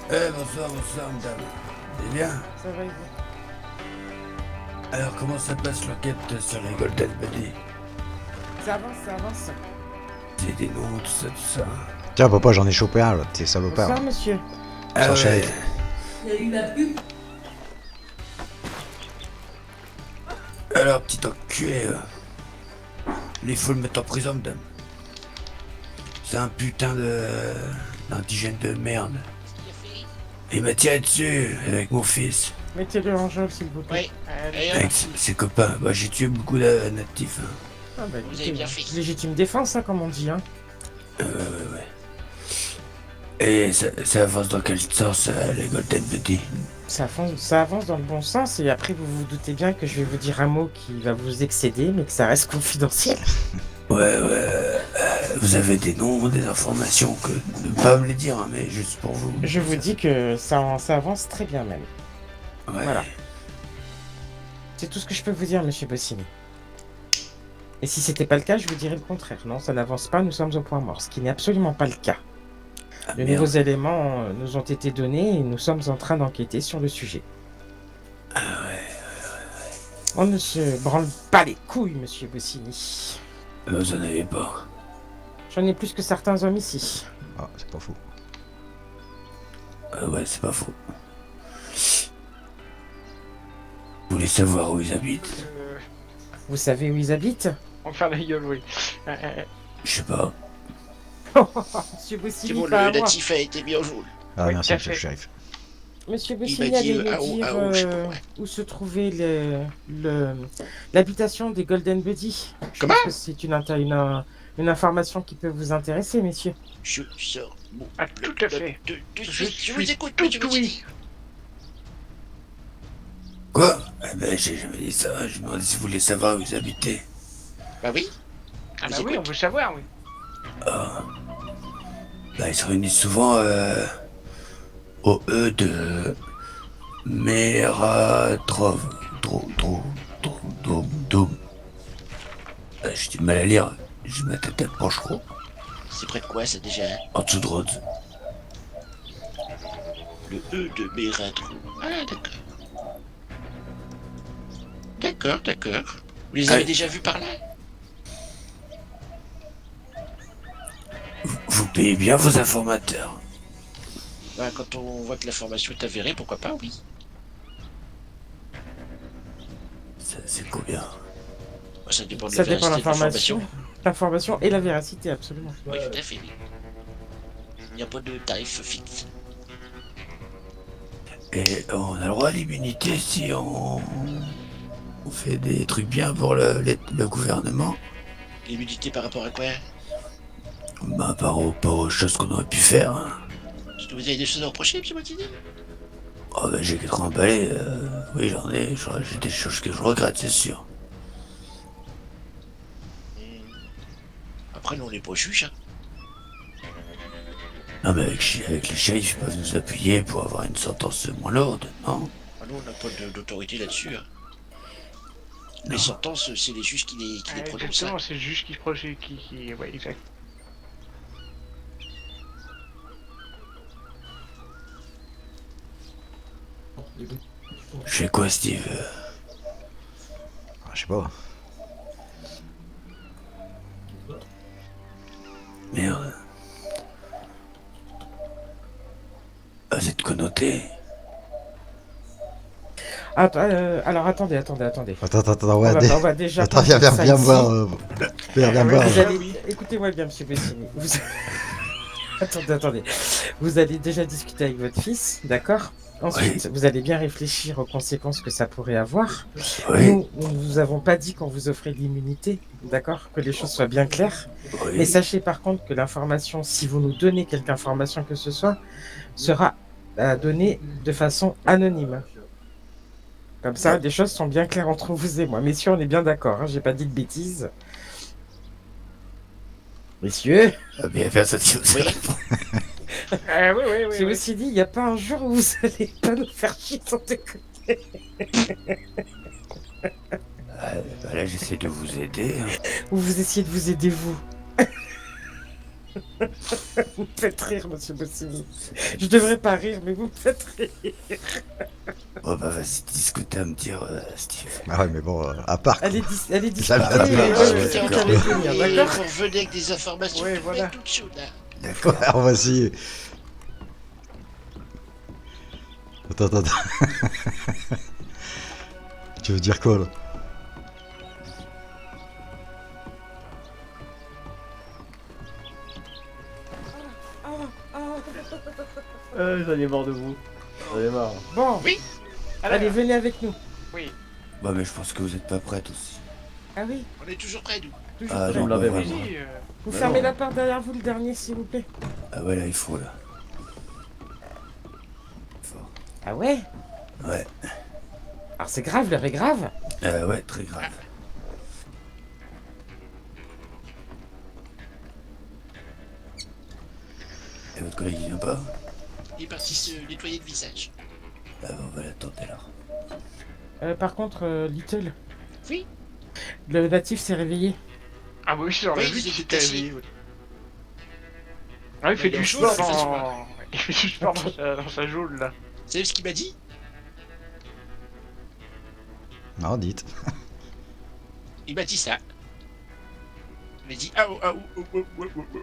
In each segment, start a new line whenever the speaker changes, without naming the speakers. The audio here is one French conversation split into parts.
Bonsoir, bonsoir, madame. Vous allez bien?
Ça va et vous?
Alors, comment ça passe l'enquête sur les Golden Buddy?
Ça avance, ça avance.
C'est des noms, tout ça.
Tiens, papa, j'en ai chopé un, là, t'es salopard.
Bonsoir, monsieur.
Ah
Bonsoir,
ouais.
shérif.
Il y a eu la pub.
Alors, petit enculé, il faut le mettre en prison, madame. C'est un putain d'indigène de merde. Il m'a tiré dessus avec mon fils,
Mettez-le en geôle, s'il vous plaît.
Oui,
Allez.
et
avec ses copains. Bah, j'ai tué beaucoup de natifs.
Ah bah,
vous
écoutez,
avez bien fait.
légitime défense, hein, comme on dit. Hein.
Ouais. Et ça avance dans quel sens, les Golden Buddy?
Ça avance dans le bon sens, et après, vous vous doutez bien que je vais vous dire un mot qui va vous excéder, mais que ça reste confidentiel.
Ouais, vous avez des noms, des informations que ne pas me les dire, hein, mais juste pour vous.
Je vous dis que ça avance très bien, même.
Ouais.
Voilà. C'est tout ce que je peux vous dire, monsieur Bossini. Et si c'était pas le cas, je vous dirais le contraire. Non, ça n'avance pas, nous sommes au point mort, ce qui n'est absolument pas le cas.
Ah,
De
merde.
nouveaux éléments nous ont été donnés et nous sommes en train d'enquêter sur le sujet.
Ah ouais.
On ne se branle pas les couilles, monsieur Bossini.
Vous en avez pas.
J'en ai plus que certains hommes ici.
Ah, c'est pas fou.
Ouais, c'est pas faux. Vous voulez savoir où ils habitent?
Vous savez où ils habitent?
On ferme la gueule, oui.
Je sais pas.
Monsieur
C'est
Bossini,
bon,
pas à
le
moi.
natif a été mis en jaune.
Ah,
Oui,
merci,
tout à
monsieur le
fait.
shérif.
Monsieur
Il
Bossini
m'a dit,
allait me
ah,
dire
ah, je sais pas quoi.
où se trouvait l'habitation des Golden Buddy. Je
Comment?
pense que c'est une information qui peut vous intéresser, messieurs.
Je sors mon
Ah, tout à fait.
de
Je
suite. Je vous
suis
écoute,
tout
monsieur Bossini.
oui.
Quoi? Eh ben, j'ai jamais dit ça. Je me demandais si vous voulez savoir où ils habitaient.
Bah oui.
Ah bah
Vous
oui, on
écoute.
veut savoir, oui.
Bah, ils se réunissent souvent au E de Meradrov. J'ai du mal à lire. J'ai ma tête à penche trop.
C'est près de quoi ça déjà?
En dessous de Rhodes.
Le E de Méradrou. Ah d'accord. D'accord. Vous les avez
Ah.
déjà vus par là?
Vous payez bien vos informateurs.
Bah quand on voit que l'information est avérée, pourquoi pas, oui.
C'est combien?
Bah, ça dépend de
Ça
la
dépend de
véracité de l'information.
l'information et la véracité, absolument.
Oui, tout à fait. Oui. Il n'y a pas de tarif fixe.
Et on a le droit à l'immunité si on fait des trucs bien pour le gouvernement.
L'immunité par rapport à quoi?
Bah, par rapport aux choses qu'on aurait pu faire. Hein.
Est-ce que vous avez des choses à reprocher, monsieur Martini?
Oh, bah, j'ai 80 balais. Oui, j'en ai. J'ai des choses que je regrette, c'est sûr.
Après, nous, on n'est pas juge. Hein.
Non, mais avec les shérifs, ils peuvent nous appuyer pour avoir une sentence moins lourde, non?
Ah, nous, on n'a pas d'autorité là-dessus. Hein.
Non.
Les sentences, c'est les juges qui les prononcent. Hein.
Exactement, c'est le juge qui se projette, qui... Ouais, exact.
Je fais quoi, Steve?
Ah, je sais pas.
Merde. Ah, c'est de connoter.
Alors attendez.
Attends, ouais,
On va déjà.
attends,
partir
viens
ça
me
ici.
voir. Viens me voir.
Vous allez... Écoutez-moi bien, monsieur Bossini. Attendez. Vous allez déjà discuter avec votre fils, d'accord? Ensuite, vous allez bien réfléchir aux conséquences que ça pourrait avoir.
Oui,
Nous ne vous avons pas dit qu'on vous offrait de l'immunité, d'accord? Que les choses soient bien claires. Mais
oui.
sachez par contre que l'information, si vous nous donnez quelque information que ce soit, sera donnée de façon anonyme. Comme ça, les choses sont bien claires entre vous et moi. Messieurs, on est bien d'accord, hein, j'ai pas dit de bêtises. Messieurs,
Ah, bien faire ça, si vous
Oui.
Oui.
j'ai aussi dit, il n'y a pas un jour où vous allez pas nous faire chier sans déconner.
Bah là, j'essaie de vous aider. Hein.
Où vous essayez de vous aider, vous. Vous me faites rire, monsieur Bossini. Je devrais pas rire, mais vous me faites rire.
Oh bah vas-y, dis ce que t'as à me dire, Steve.
Ah ouais, mais bon, à part.
Elle est, elle est
Ça
discutée,
va,
mais
ouais,
je
ouais,
sais
d'accord.
qu'elle est tenir,
Et
d'accord.
vous revenez avec des informations
Ouais,
tout
voilà.
bêtes, toutes chaudes, là.
D'accord.
Alors vas-y. Attends. Tu veux dire quoi là?
J'en ai marre de vous. J'en ai marre.
Bon,
Oui.
allez, venez avec nous.
Oui.
Bah mais je pense que vous êtes pas prête aussi.
Ah oui,
On est toujours près, nous.
toujours
Ah
prêt.
non,
me
pas
l'avais
vraiment.
Oui,
Vous
bah
fermez
non.
la porte derrière vous, le dernier, s'il vous plaît.
Ah ouais, là, il faut, là. Fort.
Ah ouais?
Ouais,
Alors c'est grave, l'heure est grave.
ouais, très grave. Et votre collègue, il vient pas?
Il est parti se nettoyer le visage.
Ah bah on va l'attendre alors.
Par contre, Little,
Oui.
le natif s'est réveillé.
Ah bah oui, j'en ai
Oui,
vu
vous
qu'il
êtes
s'était
détaché.
réveillé. Oui. Ah, il fait
Il est
du
en
sport
chaud, là,
dans... Il fait du sport dans sa geôle, là.
Vous savez ce qu'il m'a dit?
Non, dites.
Il m'a dit ça. Il m'a dit ah oh, ah oh, oh, oh, oh, oh, oh.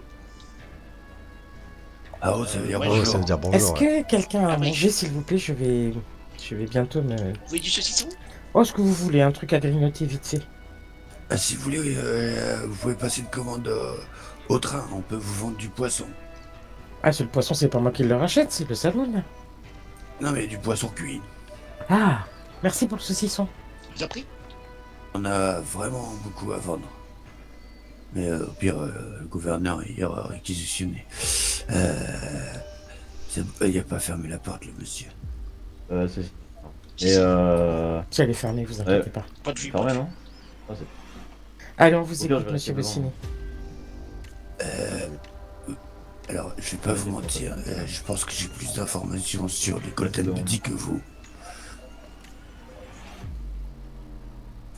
Ah oh, ça veut dire
Ouais,
Oh,
bonjour.
ça veut dire
Est-ce
bonjour. Ouais.
que quelqu'un a
Ah oui.
mangé, s'il vous plaît? Je vais bientôt me...
Vous voulez du saucisson?
Oh, ce que vous voulez, un truc à grignoter vite fait.
Ah, si vous voulez, vous pouvez passer une commande au train, on peut vous vendre du poisson.
Ah, c'est le poisson, c'est pas moi qui le rachète, c'est le saloon.
Non mais du poisson cuit.
Ah, merci pour le saucisson.
Je vous en prie.
On a vraiment beaucoup à vendre. Mais au pire, le gouverneur hier a réquisitionné. Il a pas fermé la porte, le monsieur.
C'est...
Si,
Et
si.
Si elle est fermée, vous inquiétez pas.
Pas de vue,
Quand
pas de
même,
vue.
non? Ah, c'est...
Allez, on vous
Au pire,
écoute,
je vais
monsieur
rester devant.
Bossini.
Alors, je vais pas vous mentir, je pense que j'ai plus d'informations sur les Golden Buddy que vous.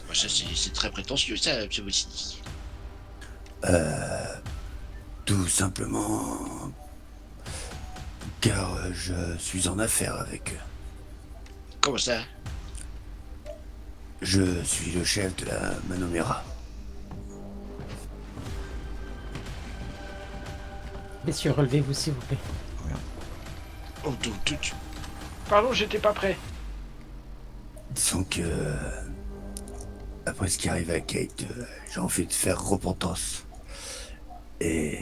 Moi, ça, c'est très prétentieux, ça, monsieur Bossini.
Tout simplement car je suis en affaire avec eux.
Comment ça?
Je suis le chef de la Manomera.
Messieurs, relevez-vous, s'il vous plaît.
Oh, tout.
Pardon, j'étais pas prêt.
Disons que après ce qui arrive à Kate, j'ai envie de faire repentance. Et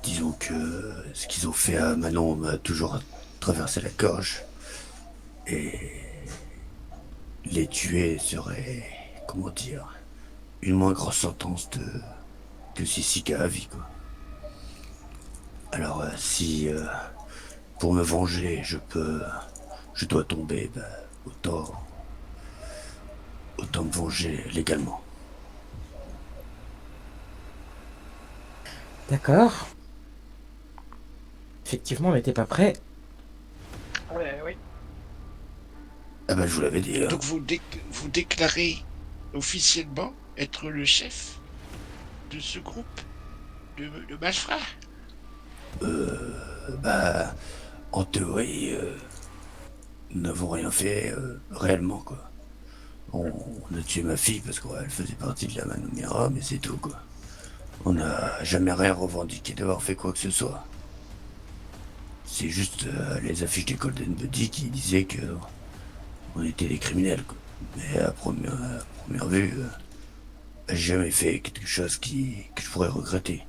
disons que ce qu'ils ont fait à Manon m'a toujours traversé la gorge. Et les tuer serait, comment dire, une moins grosse sentence que Sissika à vie, quoi. Alors si pour me venger je dois tomber, bah, autant me venger légalement.
D'accord. Effectivement, on n'était pas prêt.
Ouais, oui.
Ah bah je vous l'avais dit. Hein.
Donc vous déclarez officiellement être le chef de ce groupe de malfrats?
Bah en théorie, nous n'avons rien fait réellement, quoi. On a tué ma fille parce qu'elle faisait partie de la Manomira, mais c'est tout, quoi. On n'a jamais rien revendiqué d'avoir fait quoi que ce soit. C'est juste les affiches des Golden Buddy qui disaient que on était des criminels, quoi. Mais à première vue, j'ai jamais fait quelque chose que je pourrais regretter.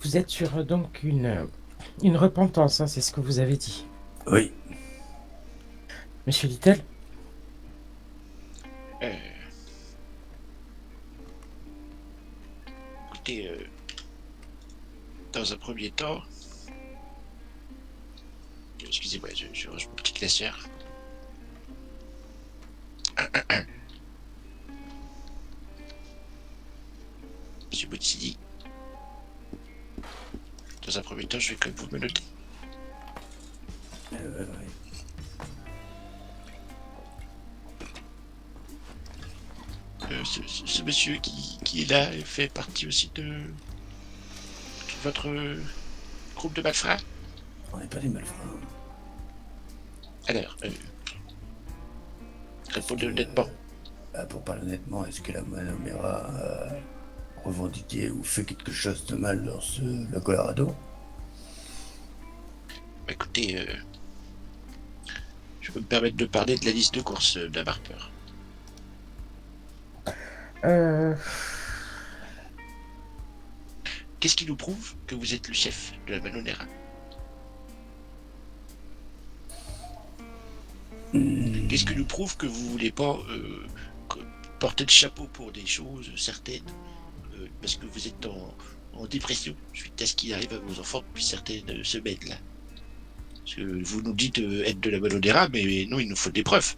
Vous êtes sur donc une repentance, hein, c'est ce que vous avez dit.
Oui,
Monsieur Little,
Écoutez, dans un premier temps, excusez-moi, je range mon petit classeur. Monsieur Botsini, dans un premier temps, je vais quand même vous me noter.
ouais.
ce monsieur qui est là fait partie aussi de votre groupe de malfrats?
On n'est pas des malfrats.
Alors, répondez honnêtement.
Pour parler honnêtement, est-ce que la Manomera a revendiqué ou fait quelque chose de mal dans le Colorado?
Écoutez, je peux me permettre de parler de la liste de courses d'un marqueur. Qu'est-ce qui nous prouve que vous êtes le chef de la Manonera? Qu'est-ce qui nous prouve que vous voulez pas porter le chapeau pour des choses certaines parce que vous êtes en dépression suite à ce qui arrive à vos enfants depuis certaines semaines là? Parce que vous nous dites être de la Manonera, mais nous il nous faut des preuves.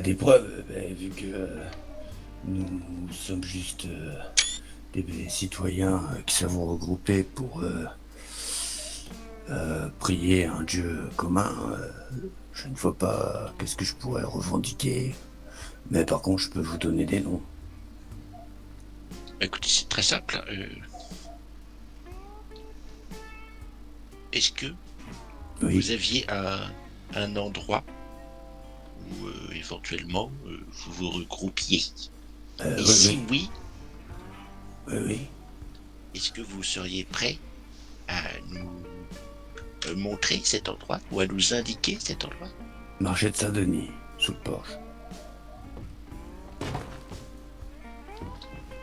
Des preuves, vu que nous sommes juste des citoyens qui savent regrouper pour prier un Dieu commun. Je ne vois pas qu'est-ce que je pourrais revendiquer, mais par contre je peux vous donner des noms.
Écoutez, c'est très simple. Est-ce que
Oui.
vous aviez un endroit où éventuellement vous vous regroupiez? Et si oui,
Oui.
est-ce que vous seriez prêt à nous montrer cet endroit ou à nous indiquer cet endroit?
Marché de Saint-Denis, sous le porche.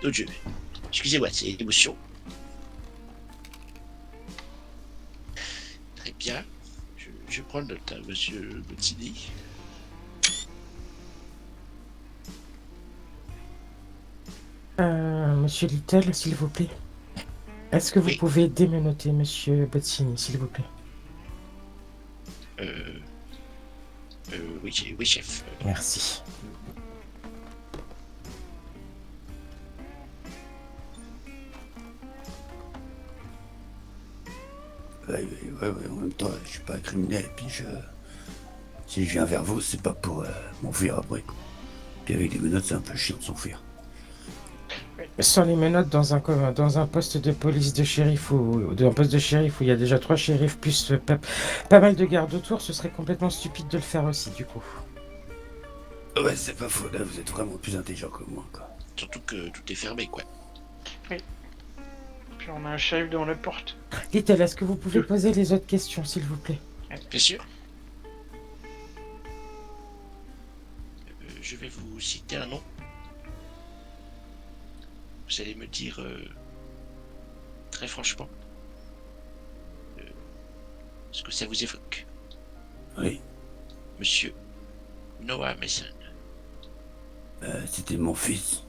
Oh Dieu, excusez-moi, c'est l'émotion. Très bien, je prends note, hein, monsieur Bottini.
Monsieur Little, s'il vous plaît. Est-ce que vous
Oui.
pouvez démenoter Monsieur Bottini, s'il vous plaît?
Oui, chef.
Merci.
Ouais, en même temps, je suis pas un criminel, et puis si je viens vers vous, c'est pas pour m'enfuir après, quoi. Puis avec des menottes, c'est un peu chiant de s'enfuir.
Sans les menottes dans un poste de police de shérif ou un poste de shérif où il y a déjà 3 shérifs plus pas mal de gardes autour, ce serait complètement stupide de le faire aussi, du coup.
Ouais, c'est pas faux, là, vous êtes vraiment plus intelligent que moi, quoi.
Surtout que tout est fermé, quoi.
Puis on a un shérif devant la porte.
Little, est-ce que vous pouvez poser les autres questions, s'il vous plaît?
Bien sûr. Je vais vous citer un nom. Vous allez me dire très franchement ce que ça vous évoque.
Oui,
Monsieur Noah Mason.
c'était mon fils.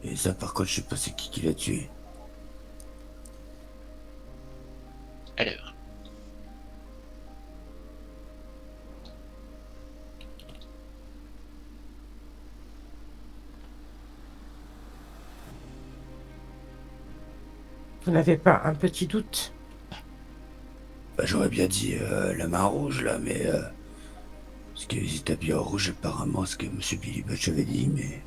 Et ça, par contre, je sais pas c'est qui l'a tué.
Alors,
Vous n'avez pas un petit doute?
J'aurais bien dit la main rouge, là, mais... parce qu'ils étaient habillés en rouge, apparemment, ce que M. Billy Butch avait dit, mais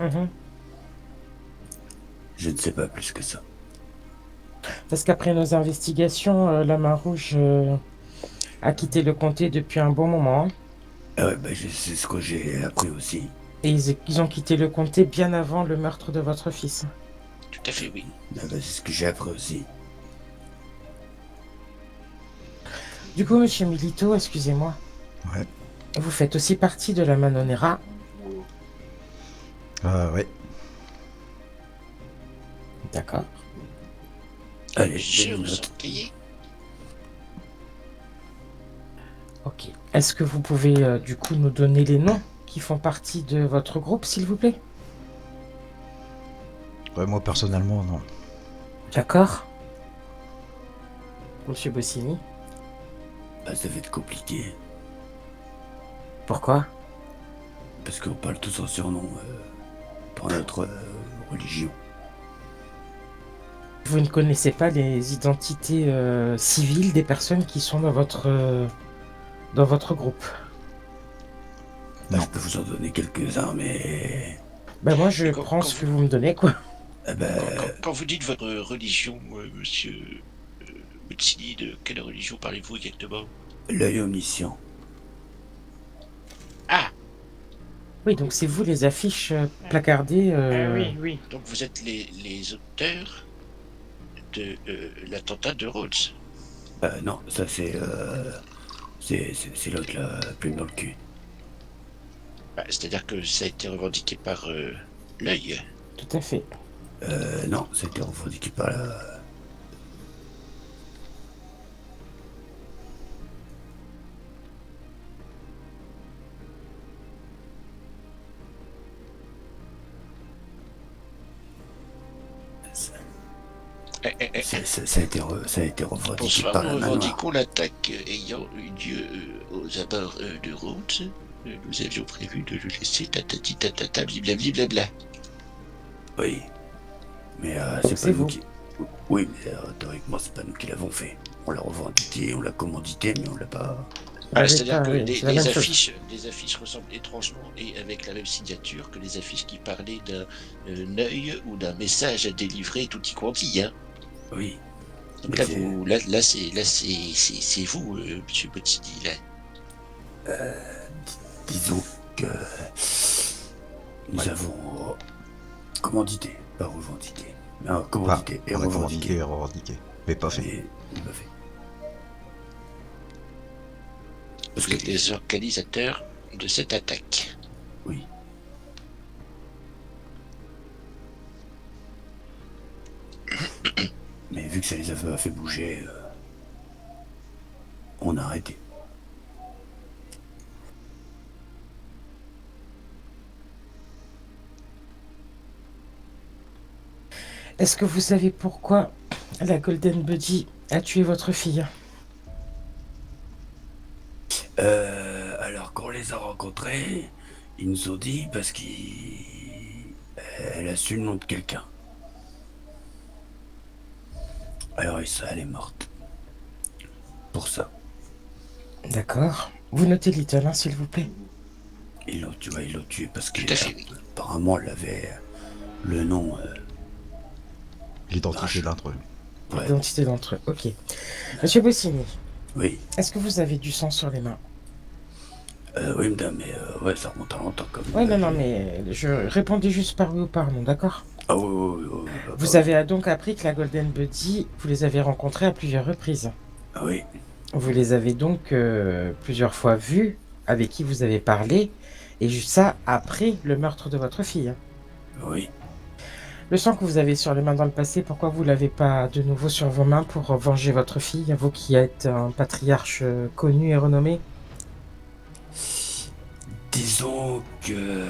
je ne sais pas plus que ça.
Parce qu'après nos investigations, la main rouge a quitté le comté depuis un bon moment.
Ah ouais, c'est ce que j'ai appris aussi.
Et ils ont quitté le comté bien avant le meurtre de votre fils.
tout à fait oui.
C'est ce que j'ai appris aussi.
Du coup, monsieur Milito, excusez-moi.
Ouais.
Vous faites aussi partie de la Manonera.
Ouais.
D'accord.
Allez,
Je
je
vous
note.
en prie.
Ok. Est-ce que vous pouvez du coup nous donner les noms qui font partie de votre groupe, s'il vous plaît?
Ouais, moi personnellement, non.
D'accord. Monsieur Bossini,
Ça va être compliqué,
pourquoi?
parce qu'on parle tous en surnom pour notre religion.
Vous ne connaissez pas les identités civiles des personnes qui sont dans votre groupe.
Bah,
Non.
je peux vous en donner quelques-uns, mais...
Bah moi je
Et quand-
prends
quand
ce
vous-
que vous me donnez, quoi.
Eh ben,
Quand vous dites votre religion, monsieur Mutsini, de quelle religion parlez-vous exactement?
l'œil omniscient.
Ah,
Oui, donc c'est vous les affiches placardées.
Oui, oui.
donc vous êtes les auteurs de l'attentat de Rhodes.
Non, ça c'est l'autre là, plume dans le cul.
Bah, c'est-à-dire que ça a été revendiqué par l'œil.
Tout à fait.
Non, ça a été revendiqué par la... Ça a été revendiqué
Bonsoir,
par
nous
la main noire.
revendiquons l'attaque ayant eu lieu aux abords de Rhodes. Nous avions prévu de le laisser tatati tatata blablabla.
Oui. Mais
Donc
c'est
c'est
pas nous
vous.
qui... Oui, mais théoriquement, c'est pas nous qui l'avons fait. On l'a revendiqué, on l'a commandité, mais on l'a pas...
Ah,
Avec
c'est-à-dire que
oui, c'est la même chose.
les affiches ressemblent étrangement et avec la même signature que les affiches qui parlaient d'un œil ou d'un message à délivrer tutti quanti. Hein.
Oui.
Donc
Mais
là,
c'est-
c'est vous, monsieur Bottini, là.
Disons que... Nous avons commandité, pas revendiqué. Non,
Pas
commandité et
revendiqué
revendiqué.
et revendiqué. Mais pas fait.
Mais on l'a fait. Parce
Vous êtes
que...
les organisateurs de cette attaque.
Oui. Mais vu que ça les a pas fait bouger, on a arrêté.
Est-ce que vous savez pourquoi la Golden Buddy a tué votre fille?
Alors qu'on les a rencontrés, ils nous ont dit parce qu'elle a su le nom de quelqu'un. Alors ça, elle est morte. Pour ça.
D'accord. Vous notez Little, hein, s'il vous plaît.
Ils l'ont tué parce que
Tout à fait, oui.
apparemment elle avait le nom.
L'identité d'entre eux.
Ouais,
L'identité d'entre eux. Ok. Monsieur Bossini,
oui,
est-ce que vous avez du sang sur les mains?
oui, madame, mais ouais, ça remonte à longtemps comme.
Ouais, non, mais je répondais juste par oui ou par non, d'accord?
Ah oui, oui, oui, oui,
Vous avez donc appris que la Golden Buddy, vous les avez rencontrés à plusieurs reprises.
Ah oui,
Vous les avez donc plusieurs fois vus, avec qui vous avez parlé, et juste ça après le meurtre de votre fille.
oui.
Le sang que vous avez sur les mains dans le passé, pourquoi vous l'avez pas de nouveau sur vos mains pour venger votre fille, vous qui êtes un patriarche connu et renommé?
Disons que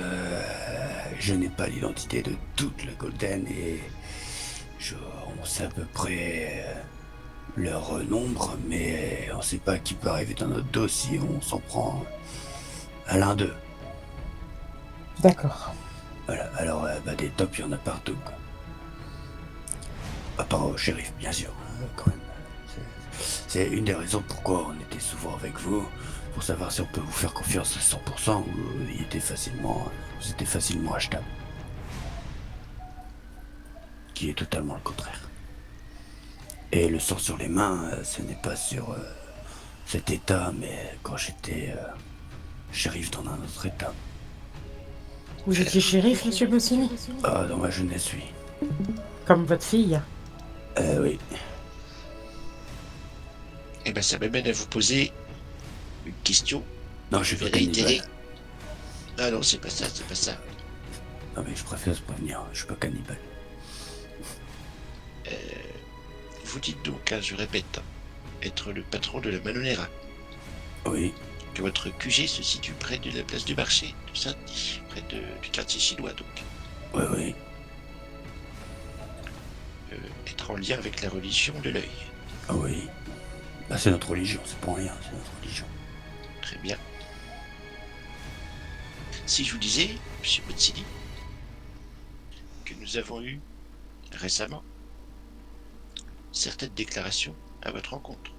je n'ai pas l'identité de toute la Golden et on sait à peu près leur nombre, mais on sait pas qui peut arriver dans notre dos si on s'en prend à l'un d'eux.
D'accord.
Voilà, alors des tops, il y en a partout, quoi. À part au shérif, bien sûr, hein, quand même. C'est une des raisons pourquoi on était souvent avec vous, pour savoir si on peut vous faire confiance à 100% ou vous étiez facilement achetable. Qui est totalement le contraire. Et le sang sur les mains, ce n'est pas sur cet état, mais quand j'étais shérif dans un autre état.
Vous étiez shérif, monsieur Bossini?
Ah, dans ma jeunesse, oui.
Comme votre fille?
Oui.
Eh ben, ça m'amène à vous poser une question.
Non, je
Je
vais
vais réitérer.
cannibale.
Ah non, c'est pas ça, c'est pas ça.
Non, mais je préfère se prévenir, je suis pas cannibale.
Vous dites donc, hein, je répète, hein, être le patron de la Manonera,
Oui,
que votre QG se situe près de la place du marché de Saint-Denis, près du quartier chinois donc.
oui, oui.
Être en lien avec la religion de l'œil.
Ah oui. Bah, c'est notre religion, c'est pas rien, c'est notre religion.
Très bien. Si je vous disais, monsieur Botsini, que nous avons eu récemment certaines déclarations à votre encontre.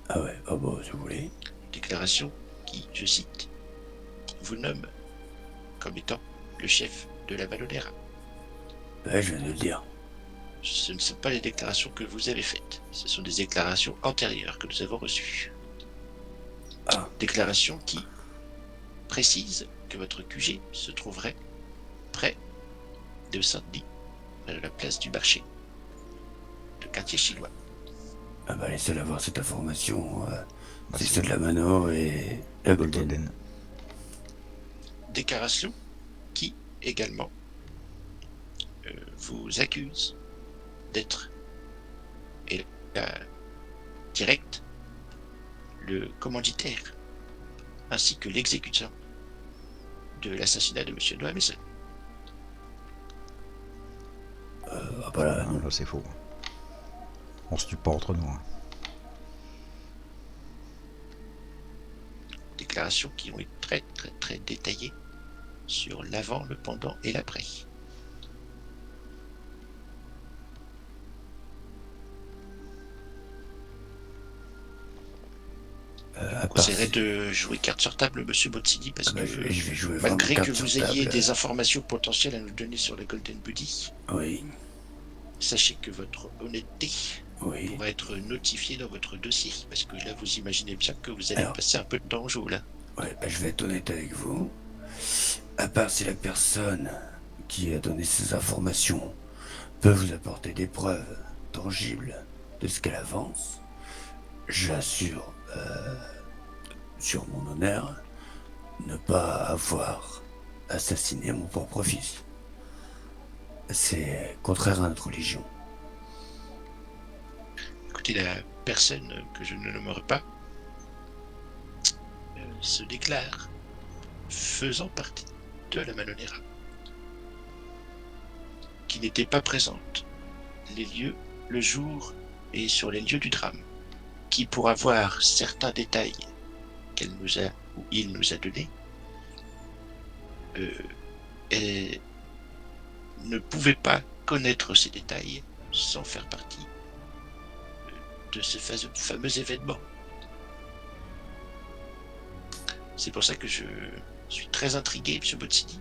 Ah ouais, oh bon, si vous voulez.
Déclaration qui, je cite, vous nomme comme étant le chef de la Valonera.
Ouais, je viens de le dire.
Ce ne sont pas les déclarations que vous avez faites, ce sont des déclarations antérieures que nous avons reçues.
Ah.
Déclaration qui précise que votre QG se trouverait près de Saint-Denis, près de la place du marché, le quartier chinois.
Ah bah les seuls à avoir cette information,
Bah,
c'est ceux de la Mano et la Golden.
Golden.
Déclaration qui également vous accuse d'être et direct le commanditaire ainsi que l'exécutant de l'assassinat de M. Noah Mason.
Ah bah là,
Non, là, c'est faux. On se tue pas entre nous. Hein.
Déclarations qui ont été très très très détaillées sur l'avant, le pendant et l'après.
à
Je
part
conseillerais
si-
de jouer carte sur table, Monsieur Bozzini, parce
Ah bah,
que
je vais jouer
malgré
vraiment
que
carte
vous
sur
ayez
table.
des informations potentielles à nous donner sur la Golden Buddy,
Oui,
sachez que votre honnêteté
oui.
pourra être notifiée dans votre dossier, parce que là, vous imaginez bien que vous allez
Alors.
passer un peu de temps au jeu, là.
Ouais, bah, je vais être honnête avec vous. À part si la personne qui a donné ces informations peut vous apporter des preuves tangibles de ce qu'elle avance, j'assure, sur mon honneur, ne pas avoir assassiné mon propre fils. C'est contraire à notre religion.
Écoutez, la personne que je ne nommerai pas se déclare faisant partie de la Malonera, qui n'était pas présente les lieux, le jour et sur les lieux du drame, qui pour avoir certains détails qu'elle nous a ou il nous a donnés, elle ne pouvait pas connaître ces détails sans faire partie de ce fameux événement. C'est pour ça que je suis très intrigué, M. Bozzini,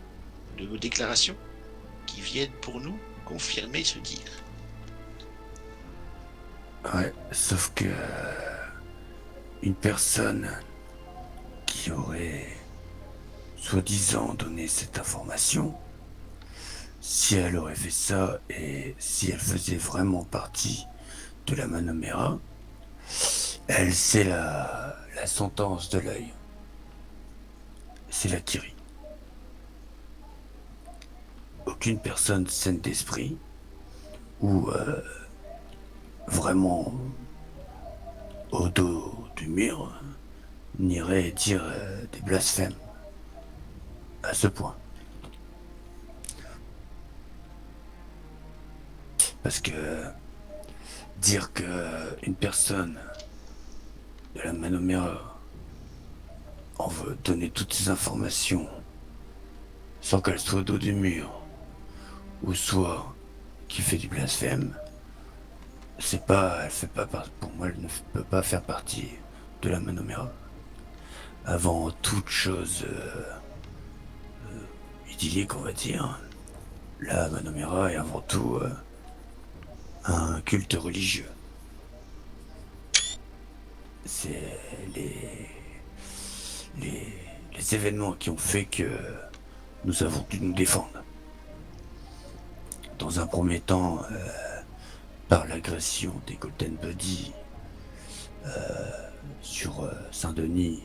de vos déclarations qui viennent pour nous confirmer ce dire.
Ouais, sauf que une personne qui aurait soi-disant donné cette information, si elle aurait fait ça et si elle faisait vraiment partie de la Manomera, elle sait la sentence de l'œil. C'est la Kiri. Aucune personne saine d'esprit ou vraiment au dos du mur n'irait dire des blasphèmes à ce point. Parce que dire que une personne de la Manomera en veut donner toutes ces informations sans qu'elle soit au dos du mur ou soit qui fait du blasphème, c'est pas, elle fait pas pour moi, elle ne peut pas faire partie de la Manomera. Avant toute chose idyllique, on va dire, la Manomera est avant tout un culte religieux. C'est les événements qui ont fait que nous avons dû nous défendre. Dans un premier temps, par l'agression des Golden Buddy sur Saint-Denis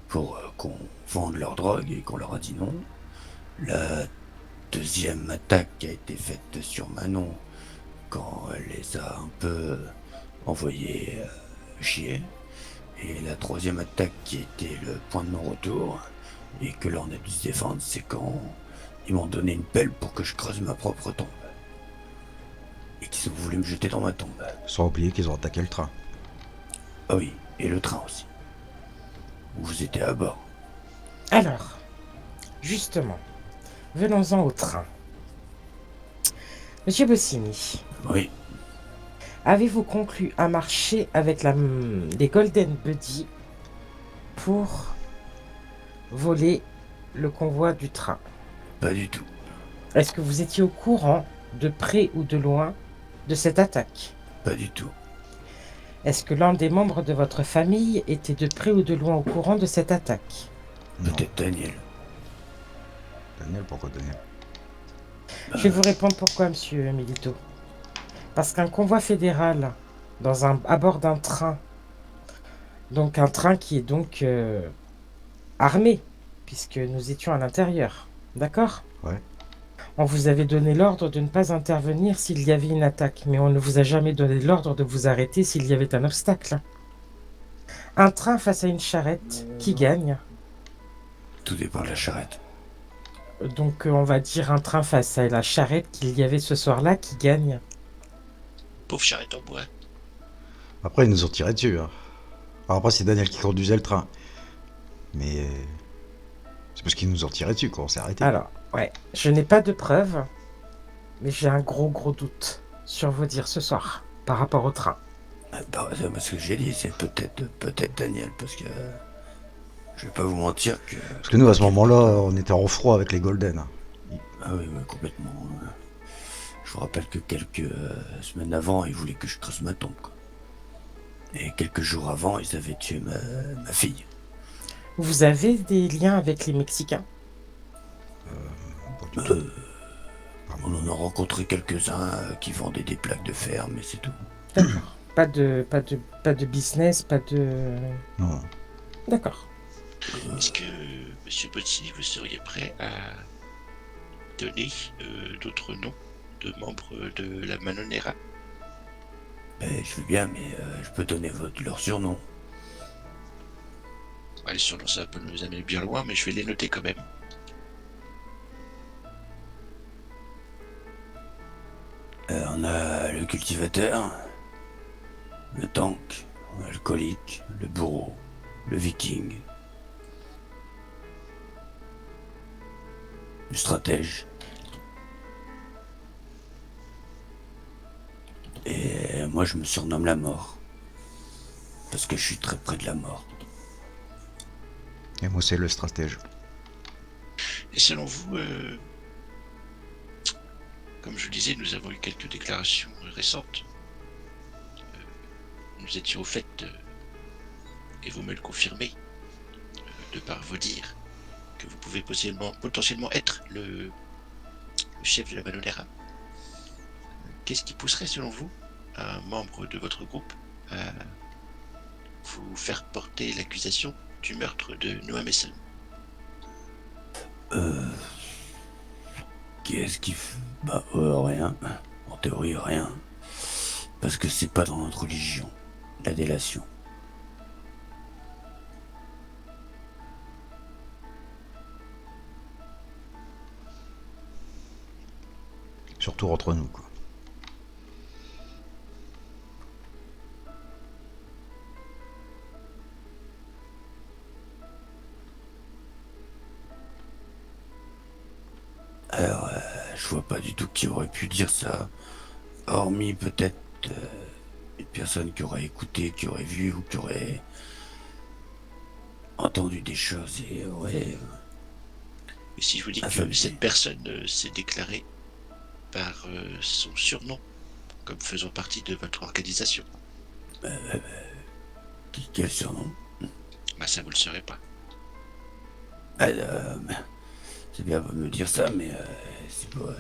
pour qu'on vende leur drogue et qu'on leur a dit non. La deuxième attaque qui a été faite sur Manon quand elle les a un peu envoyés chier. Et la troisième attaque qui était le point de non-retour et que là on a dû se défendre, c'est quand ils m'ont donné une pelle pour que je creuse ma propre tombe. Et qu'ils ont voulu me jeter dans ma tombe.
Sans oublier qu'ils ont attaqué le train.
Ah oui, et le train aussi. Où vous étiez à bord.
Alors, justement, venons-en au train. Monsieur Bossini,
Oui,
Avez-vous conclu un marché avec les Golden Buddy pour voler le convoi du train?
Pas du tout.
Est-ce que vous étiez au courant, de près ou de loin, de cette attaque?
Pas du tout.
Est-ce que l'un des membres de votre famille était de près ou de loin au courant de cette attaque?
Non.
Peut-être Daniel.
Daniel, pourquoi Daniel?
Je vais vous répondre pourquoi, monsieur Milito. Parce qu'un convoi fédéral à bord d'un train, donc un train qui est donc armé, puisque nous étions à l'intérieur, d'accord?
Ouais.
On vous avait donné l'ordre de ne pas intervenir s'il y avait une attaque, mais on ne vous a jamais donné l'ordre de vous arrêter s'il y avait un obstacle. Un train face à une charrette, qui gagne?
Tout dépend de la charrette.
Donc on va dire un train face à la charrette qu'il y avait ce soir-là, qui gagne?
Pauvre charrette en bois.
Après, ils nous ont tiré dessus. Hein. Alors après, c'est Daniel qui conduisait le train. Mais c'est parce qu'ils nous ont tiré dessus qu'on s'est arrêté.
Alors, ouais, je n'ai pas de preuves, mais j'ai un gros doute sur vos dires ce soir, par rapport au train.
Bah, ce que j'ai dit, c'est peut-être Daniel, parce que je vais pas vous mentir que.
Parce que nous, à ce moment-là, on était en froid avec les Golden.
Ah oui, mais complètement. Je vous rappelle que quelques semaines avant, ils voulaient que je creuse ma tombe, quoi. Et quelques jours avant, ils avaient tué ma fille.
Vous avez des liens avec les Mexicains?
Pas du tout.
On en a rencontré quelques-uns qui vendaient des plaques de fer, mais c'est tout.
D'accord. Pas de business, pas de...
Non.
D'accord.
Est-ce que, monsieur Botti, vous seriez prêt à donner d'autres noms de membres de la Manonera?
Je veux bien, mais je peux donner leur surnom.
Les surnoms, ça peut nous amener bien loin, mais je vais les noter quand même.
On a le cultivateur, le tank, l'alcoolique, le bourreau, le viking, le stratège. Et moi, je me surnomme la mort. Parce que je suis très près de la mort.
Et moi, c'est le stratège.
Et selon vous, comme je le disais, nous avons eu quelques déclarations récentes. Nous étions au fait, et vous me le confirmez, de par vos dires, que vous pouvez potentiellement être le chef de la Manonera. Qu'est-ce qui pousserait, selon vous, un membre de votre groupe à vous faire porter l'accusation du meurtre de Noah Mason?
Qu'est-ce qui fait... Bah, rien. En théorie, rien. Parce que c'est pas dans notre religion, la délation.
Surtout entre nous, quoi.
Alors, je vois pas du tout qui aurait pu dire ça. Hormis peut-être une personne qui aurait écouté, qui aurait vu ou qui aurait entendu des choses et aurait...
Et si je vous dis
Affabulé.
que cette personne s'est déclarée par son surnom, comme faisant partie de votre organisation,
Quel surnom?
bah ça vous le saurez pas.
C'est bien de me dire ça, mais c'est pas...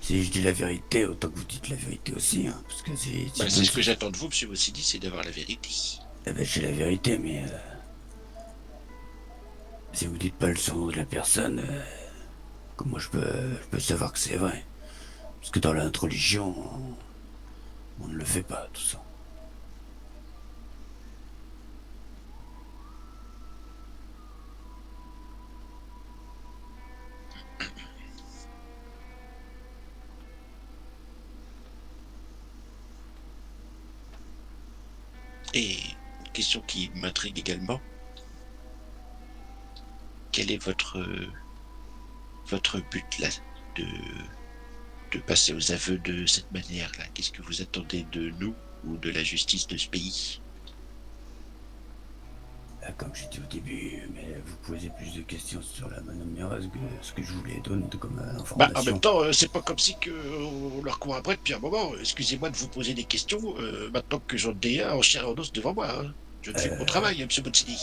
Si je dis la vérité, autant que vous dites la vérité aussi, hein, parce que
C'est ce que j'attends de vous, monsieur Bossidi, c'est d'avoir la vérité.
Eh ben, j'ai la vérité, mais... si vous dites pas le surnom de la personne, comment je peux savoir que c'est vrai? Parce que dans notre religion, on ne le fait pas, tout ça.
Et une question qui m'intrigue également. Quel est votre but là de passer aux aveux de cette manière-là? Qu'est-ce que vous attendez de nous ou de la justice de ce pays.
Comme j'ai dit au début, mais vous posez plus de questions sur la Manomira que ce que je voulais donner comme
Bah, en
information.
même temps, c'est pas comme si que on leur court après depuis un moment. Excusez-moi de vous poser des questions, maintenant que j'en ai un en chair et en os devant moi. Hein. Je ne fais que mon travail, monsieur Bottini.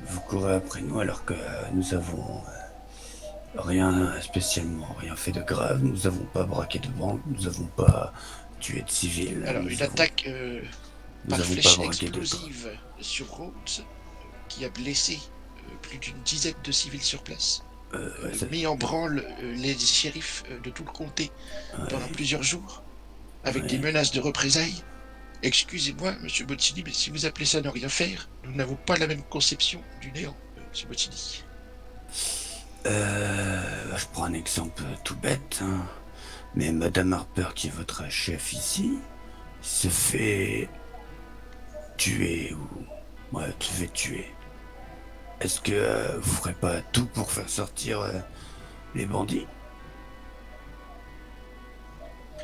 Vous courez après nous alors que nous avons rien spécialement, rien fait de grave. Nous avons pas braqué de banque, nous avons pas tué de civils.
Alors,
nous
une
avons-
attaque
nous
par
avons pas
flèche
braqué de
explosive sur Rhodes qui a blessé plus d'une dizaine de civils sur place.
ouais, ça-
Mis en branle les shérifs de tout le comté pendant plusieurs jours, avec des menaces de représailles. Excusez-moi, monsieur Bottini, mais si vous appelez ça ne rien faire, nous n'avons pas la même conception du néant, monsieur Bottini.
Je prends un exemple tout bête, hein. Mais Madame Harper, qui est votre chef ici, se fait tuer ou... Ouais, se fait tuer. Est-ce que vous ferez pas tout pour faire sortir les bandits?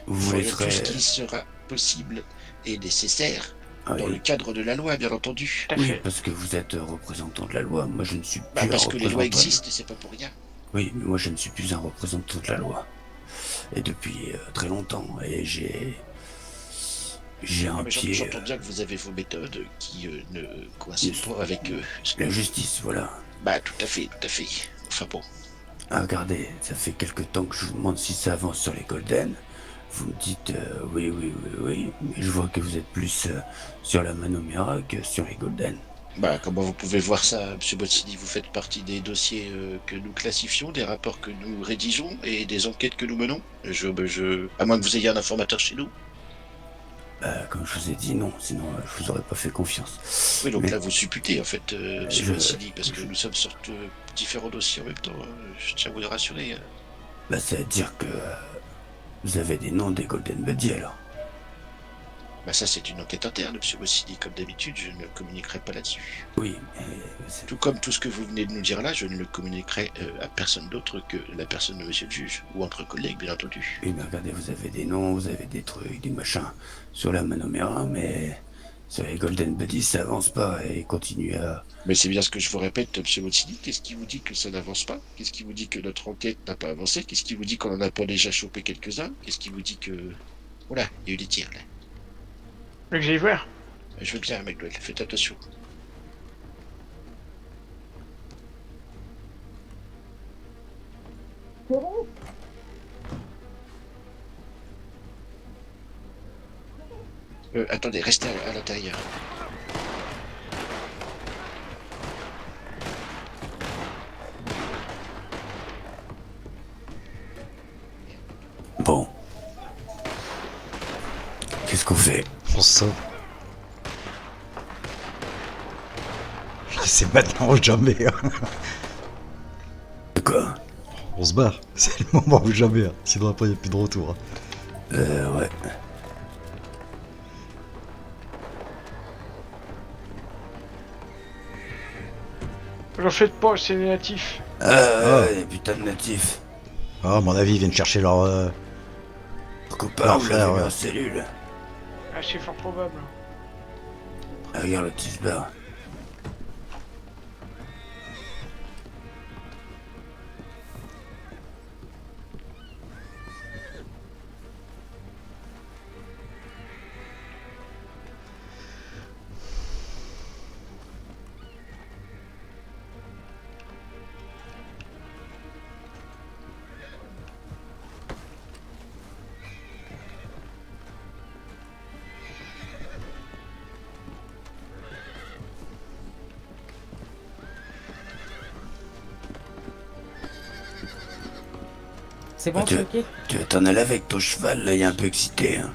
Vous
Nous
vous
ferons tout ce
laisserez...
qui sera possible et nécessaire,
Ah
dans
oui.
le cadre de la loi, bien entendu.
Tout à
Oui,
fait.
parce que vous êtes représentant de la loi. Moi, je ne suis
Bah,
plus un
parce que les lois
représentant.
existent et c'est pas pour rien.
Oui, mais moi, je ne suis plus un représentant de la loi. Et depuis très longtemps. Et j'ai
Ah,
un
mais
pied...
j'entends bien que vous avez vos méthodes qui ne coïncident pas avec
la justice, voilà.
Bah, tout à fait, tout à fait. Enfin bon.
Ah, regardez, ça fait quelque temps que je vous demande si ça avance sur les Golden. Vous me dites oui, oui, oui, oui. Mais je vois que vous êtes plus sur la Manomira que sur les Golden.
Bah, comment vous pouvez voir ça, monsieur Bottini? Vous faites partie des dossiers que nous classifions, des rapports que nous rédigeons et des enquêtes que nous menons. À moins que vous ayez un informateur chez nous.
Comme je vous ai dit, non, sinon je vous aurais pas fait confiance.
Oui, donc
Mais-
là, vous supputez, en fait, monsieur
Je-
Bottini, parce que nous sommes sur différents dossiers en même temps. Je tiens à vous le rassurer.
Bah, ça veut dire que vous avez des noms des Golden Buddy alors.
Bah, ça, c'est une enquête interne, monsieur Bottini. Comme d'habitude, je ne communiquerai pas là-dessus.
Oui, mais
Tout comme tout ce que vous venez de nous dire là, je ne le communiquerai à personne d'autre que la personne de monsieur le juge, ou entre collègues, bien entendu.
oui, mais regardez, vous avez des noms, vous avez des trucs, des machins sur la Manomira, mais sur les Golden Buddy, ça avance pas et continue à...
Mais c'est bien ce que je vous répète, monsieur Bottini. Qu'est-ce qui vous dit que ça n'avance pas? Qu'est-ce qui vous dit que notre enquête n'a pas avancé? Qu'est-ce qui vous dit qu'on en a pas déjà chopé quelques-uns? Qu'est-ce qui vous dit que... Voilà, il y a eu des tirs, là.
Le que j'aille voir.
Je veux bien, McDowell, faites attention. Attendez, restez à l'intérieur.
Bon. Qu'est-ce qu'on fait?
On se sauve. C'est maintenant ou jamais. Hein.
Quoi?
On se barre. C'est le moment ou jamais. Hein. Sinon après il n'y a plus de retour. Hein.
Ouais.
J'en faites pas, c'est les natifs.
Ah, les putains de natifs.
Ah, à mon avis ils viennent chercher leur...
Copain,
leur
vous
frère,
l'avez mis
ouais.
en cellule.
Ah, c'est fort probable.
Ah, regarde le petit se barre.
C'est bon,
Ah, tu-
c'est ok?
Tu vas t'en aller avec ton cheval, là, il est un peu excité, hein.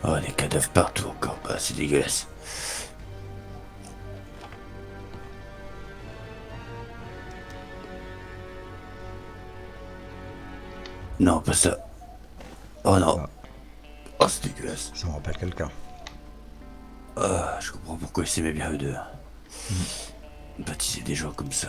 Oh, des cadavres partout encore, bah, c'est dégueulasse. Non, pas ça. Oh non.
Ah.
Oh, c'est dégueulasse.
Ça me rappelle quelqu'un.
Ah, je comprends pourquoi ils s'aimaient bien eux deux. Baptiser des gens comme ça.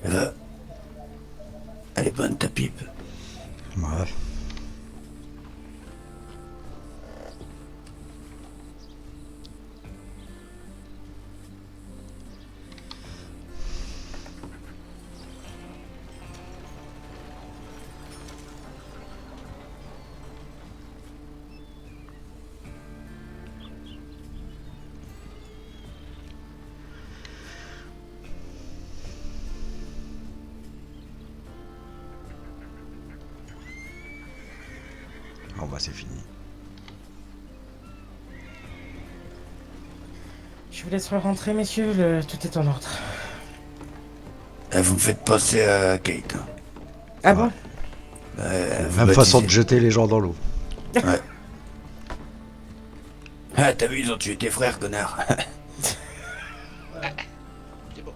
Elle va. Elle est bonne ta pipe.
Ouais. Bon bah c'est fini.
Je vous laisse rentrer, messieurs, tout est en ordre.
Vous me faites penser à Kate. Hein.
Ah bon?
Vous
Même façon de
baptisez.
jeter les gens dans l'eau.
Ouais. Ah, t'as vu, ils ont tué tes frères, connard.
C'est bon.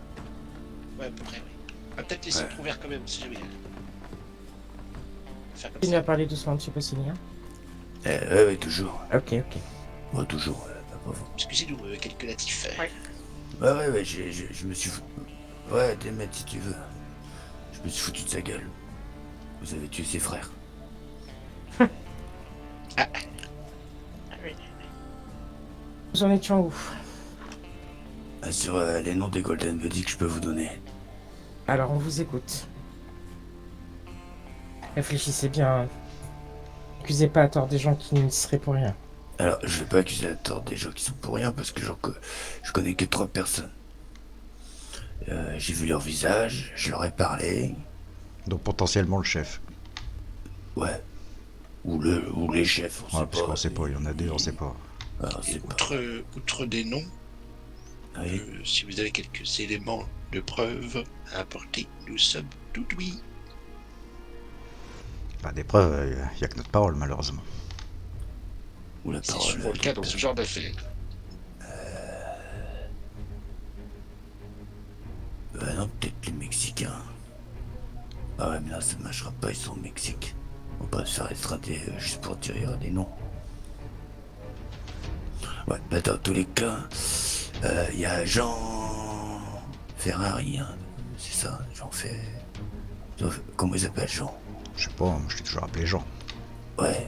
Ouais, à peu près, oui. On va peut-être laisser
Ouais.
trop ouvert quand même, si jamais. Faire comme
Continue à
ça.
parler doucement, monsieur Possini. Hein.
Ouais, toujours.
Ok, ok.
Moi, toujours. Pas vous.
Excusez-nous, quelques natifs.
Ouais, je me suis foutu. Ouais, démette si tu veux. Je me suis foutu de sa gueule. Vous avez tué ses frères.
Nous en étions où?
Sur les noms des Golden Buddy que je peux vous donner.
Alors, on vous écoute. Réfléchissez bien. Accusez pas à tort des gens qui n'y seraient pour rien.
Alors, je vais pas accuser à tort des gens qui sont pour rien parce que je connais que 3 personnes. J'ai vu leur visage, je leur ai parlé.
Donc potentiellement le chef.
Ouais. Ou les chefs, on
Ouais,
sait
parce
pas.
qu'on sait pas, il y en a deux, on sait pas.
Ah, on sait pas.
Outre des noms,
Oui.
si vous avez quelques éléments de preuve à apporter, nous sommes tout oui.
Bah, des preuves, il y a que notre parole malheureusement.
Ou la
C'est
parole.
souvent le cas dans ce genre d'affaires.
Non, peut-être les Mexicains. Ah ouais, mais là, ça marchera pas, ils sont au Mexique. On va pas se faire extrader juste pour tirer des noms. Ouais, bah dans tous les cas, il y a Jean Ferrari, hein. C'est ça, comment il s'appelle, Jean?
Je sais pas, moi je t'ai toujours appelé Jean.
Ouais,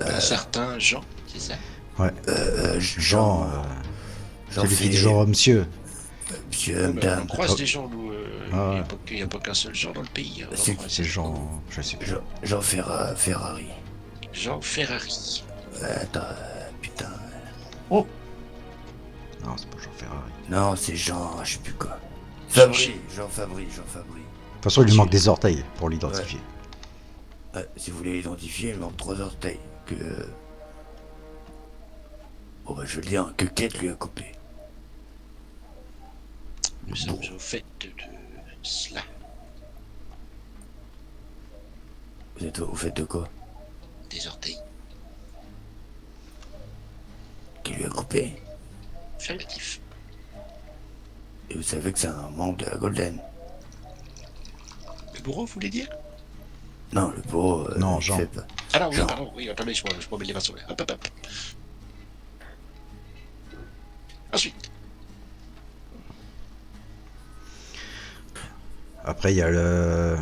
Un certain Jean, c'est ça.
Ouais, Jean,
Jean
c'est lui qui dit genre monsieur.
Monsieur,
On
madame,
croise des gens, nous.
Ah ouais.
Il n'y a pas qu'un seul Jean dans le pays. Hein.
C'est-
On croise
C'est Jean, je sais plus.
Jean Ferrari.
Jean Ferrari.
Attends, putain.
Non, c'est pas Jean Ferrari.
Non, c'est Jean, je sais plus quoi. Jean Fabry.
De toute façon, il lui manque des orteils pour l'identifier.
Si vous voulez l'identifier, il manque 3 orteils que... Bon bah je veux le dire, que Kate lui a coupé.
Nous sommes au fait de cela.
Vous êtes au fait de quoi?
Des orteils.
Qui lui a coupé?
Affirmatif.
Et vous savez que c'est un membre de la Golden.
Le bourreau, vous voulez dire?
Non, le beau...
Non,
il
Jean.
fait pas.
Ah non, oui,
Jean.
pardon, oui, attendez, je m'en mets les pinceaux. Hop, hop, hop. Ensuite,
Après, il y a le...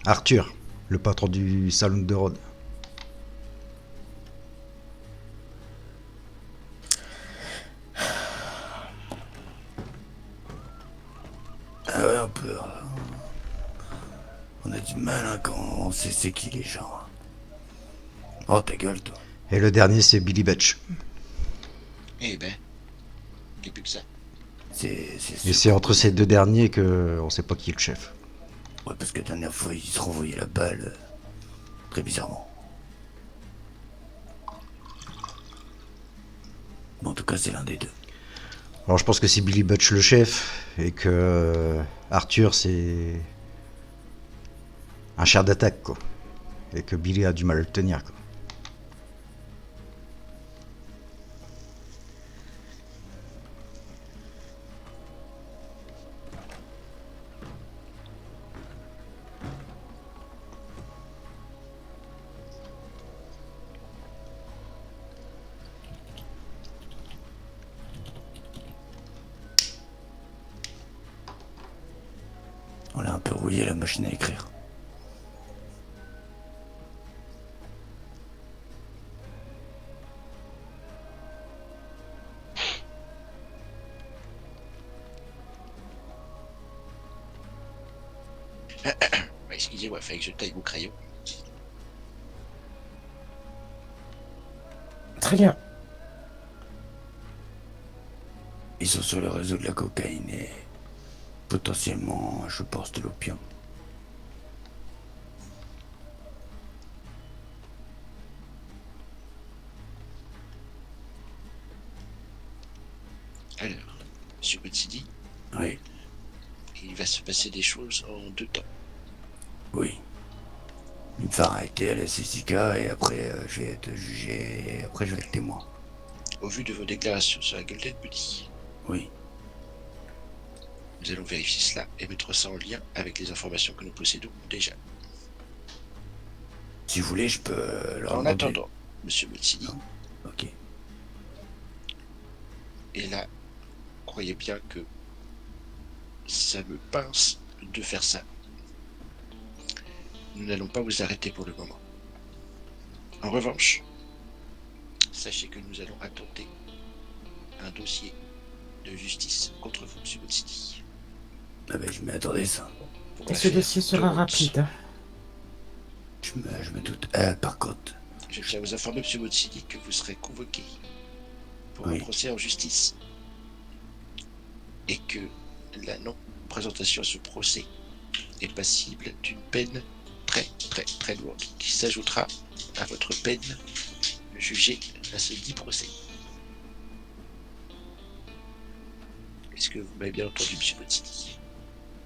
Arthur, le patron du salon de Rhodes.
Ah ouais, un peu. On a du mal hein, quand on sait c'est qui les gens. Oh ta gueule toi.
Et le dernier, c'est Billy Batch.
eh ben, Et plus que ça.
C'est
Et c'est entre ces deux derniers que on sait pas qui est le chef.
Ouais, parce que la dernière fois, ils se renvoyaient la balle très bizarrement. Bon, en tout cas, c'est l'un des deux.
Alors je pense que c'est Billy Butch le chef et que Arthur c'est un char d'attaque quoi. Et que Billy a du mal à le tenir quoi.
On a un peu rouillé la machine à écrire.
Excusez-moi, fallait que je taille mon crayon.
Très bien.
Ils sont sur le réseau de la cocaïne et potentiellement, je pense, de l'opium.
Alors, monsieur Botsidi,
Oui,
il va se passer des choses en 2 temps.
oui. Il me fait arrêter à la CCK et après, je vais être jugé et après, je vais être témoin.
Au vu de vos déclarations sur la Golden Buddy,
Oui.
nous allons vérifier cela et mettre ça en lien avec les informations que nous possédons déjà.
Si vous voulez, je peux leur
En
demander.
attendant, monsieur Botsidi,
Ok.
et là, croyez bien que ça me pince de faire ça. Nous n'allons pas vous arrêter pour le moment. En revanche, sachez que nous allons attenter un dossier de justice contre vous, monsieur Botsidi.
Ah ben, je m'attendais ça.
Pour
Et
la
ce
faire
dossier sera
de honte.
rapide. Hein.
Je me doute. Par contre,
Je tiens à vous informer, monsieur Botsidi, que vous serez convoqué pour
Oui.
un procès en justice et que la non-présentation à ce procès est passible d'une peine très lourde qui s'ajoutera à votre peine jugée à ce dit procès. Est-ce que vous m'avez bien entendu, monsieur Botsidi?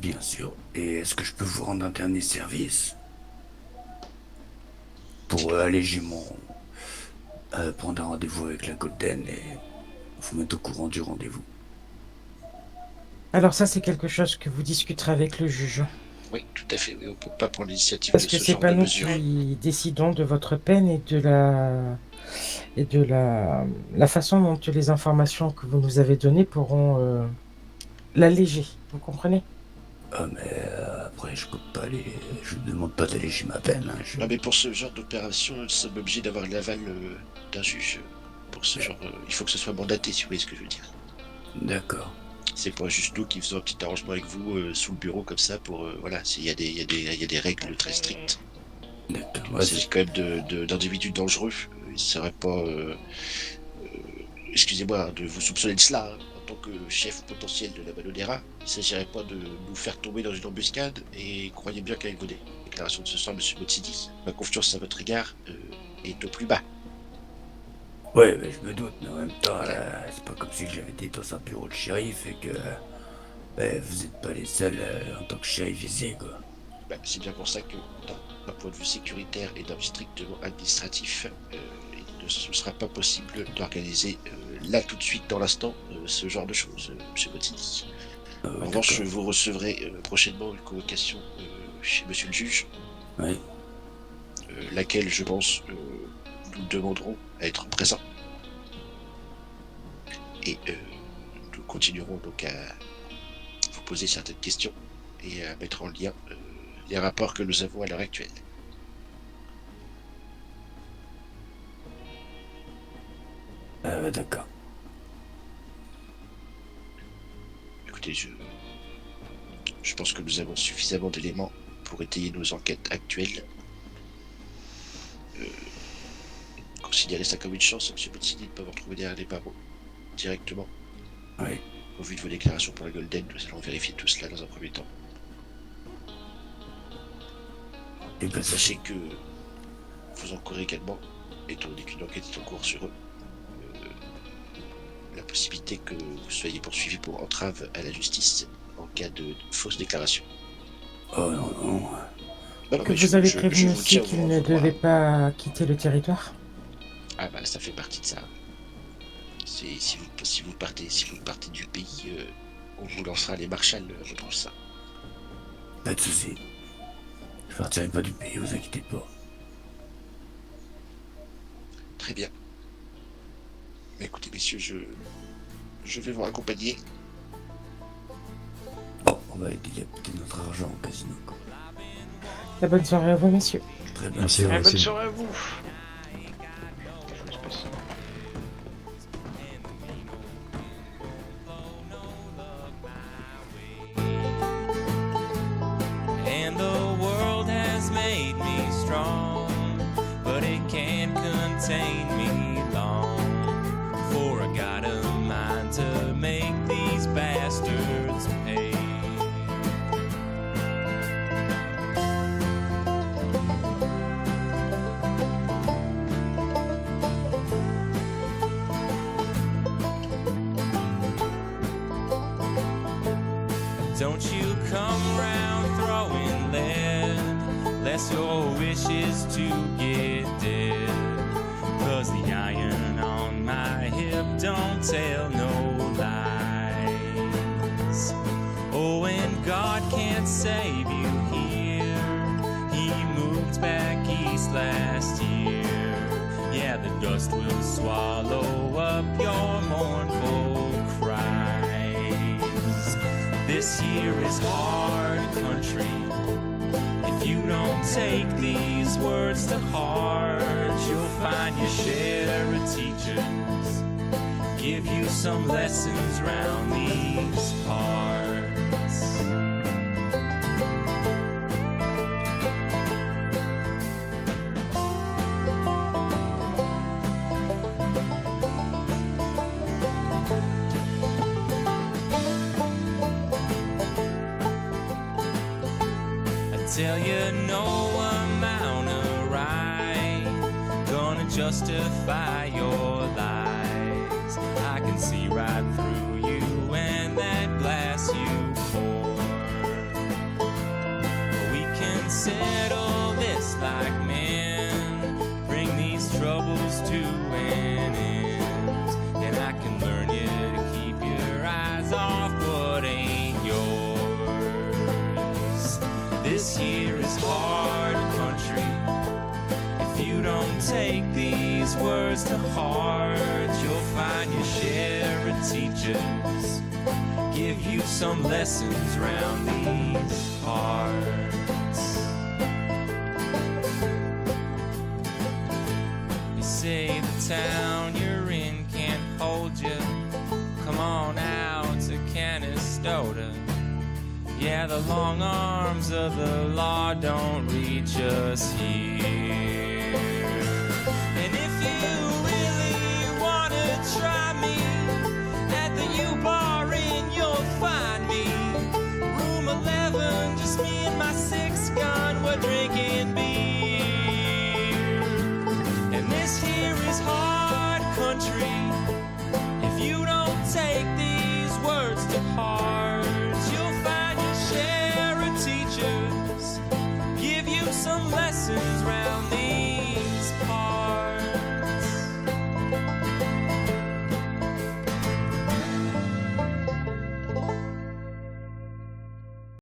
bien sûr. Et est-ce que je peux vous rendre un dernier service pour alléger mon... prendre un rendez-vous avec la Golden et vous mettre au courant du rendez-vous.
Alors ça, c'est quelque chose que vous discuterez avec le juge.
Oui, tout à fait. Oui, on ne peut pas prendre l'initiative
Parce
de
que
ce
c'est
genre
pas
de
nous
mesure.
qui décidons de votre peine et de la façon dont les informations que vous nous avez données pourront l'alléger. Vous comprenez?
Ah mais après je peux pas aller... Je ne demande pas d'alléger ma peine. Hein.
Non, mais pour ce genre d'opération, nous sommes obligés d'avoir l'aval d'un juge. Pour ce genre, il faut que ce soit mandaté, si vous voyez ce que je veux dire.
D'accord.
C'est pas juste nous qui faisons un petit arrangement avec vous sous le bureau comme ça pour voilà, il y a des règles très strictes.
D'accord.
Il
Ouais,
s'agit quand même d'individus dangereux. Il ne serait pas, excusez-moi, de vous soupçonner de cela. Hein. En tant que chef potentiel de la Ballonera, il ne s'agirait pas de nous faire tomber dans une embuscade. Et croyez bien qu'avec vos déclarations de ce soir, monsieur Botsidi, ma confiance à votre égard est au plus bas.
ouais, mais je me doute, mais en même temps, c'est pas comme si j'avais été dans un bureau de shérif et que vous êtes pas les seuls en tant que shérif ici, quoi.
Bah, c'est bien pour ça que, d'un point de vue sécuritaire et d'un strictement administratif, il ne sera pas possible d'organiser là tout de suite dans l'instant ce genre de choses, monsieur Bottini.
Ah,
En
ouais,
revanche,
d'accord.
vous recevrez prochainement une convocation chez monsieur le juge,
Oui.
laquelle, je pense, nous demanderons à être présents. Et nous continuerons donc à vous poser certaines questions et à mettre en lien les rapports que nous avons à l'heure actuelle.
D'accord.
Écoutez, je pense que nous avons suffisamment d'éléments pour étayer nos enquêtes actuelles. Considérez ça comme une chance, monsieur Bottini, de ne pas vous retrouver derrière les barreaux directement.
Oui.
Au vu de vos déclarations pour la Golden, nous allons vérifier tout cela dans un premier temps.
Et ben,
Sachez que vous encourez également, étant donné qu'une enquête est en cours sur eux, la possibilité que vous soyez poursuivi pour entrave à la justice en cas de fausse déclaration.
oh non, non.
Non,
Que
mais
vous avez
je
prévenu
vous
aussi
tiens au
qu'il
courant,
ne
vous voir.
devait pas quitter le territoire.
Ah bah ça fait partie de ça. Si vous partez du pays, on vous lancera les marshals contre ça.
Pas de soucis. Je partirai pas du pays, vous inquiétez pas.
Très bien. Mais écoutez messieurs, je vais vous accompagner.
Bon, on va dilapiter notre argent au casino, quoi.
La bonne soirée à vous, messieurs.
Très bien.
Merci,
Eh, bonne
merci.
soirée à vous. Je se passe.
And the world has made me strong, but it can't contain me long. For I got a mind to make these bastards pay. Don't you come round throwing lead, lest your wish is to get dead. 'Cause the iron on my hip don't tell no lies. Oh, and God can't save you here. He moved back east last year. Yeah, the dust will swallow up your mournful cries. This here is hard country. If you don't take these words to heart, you'll find your share of teachers give you some lessons round these parts. Tell you no amount of right gonna justify your lies. I can see right through you and that glass you pour. We can settle this like men, bring these troubles to an end, and I can learn you to keep your eyes off what ain't yours. This here is hard country. If you don't take these words to heart, you'll find your share of teachers give you some lessons round these parts. You say the town you're in can't hold you. Come on out to Canastota. Yeah, the long arms of the law don't reach us here.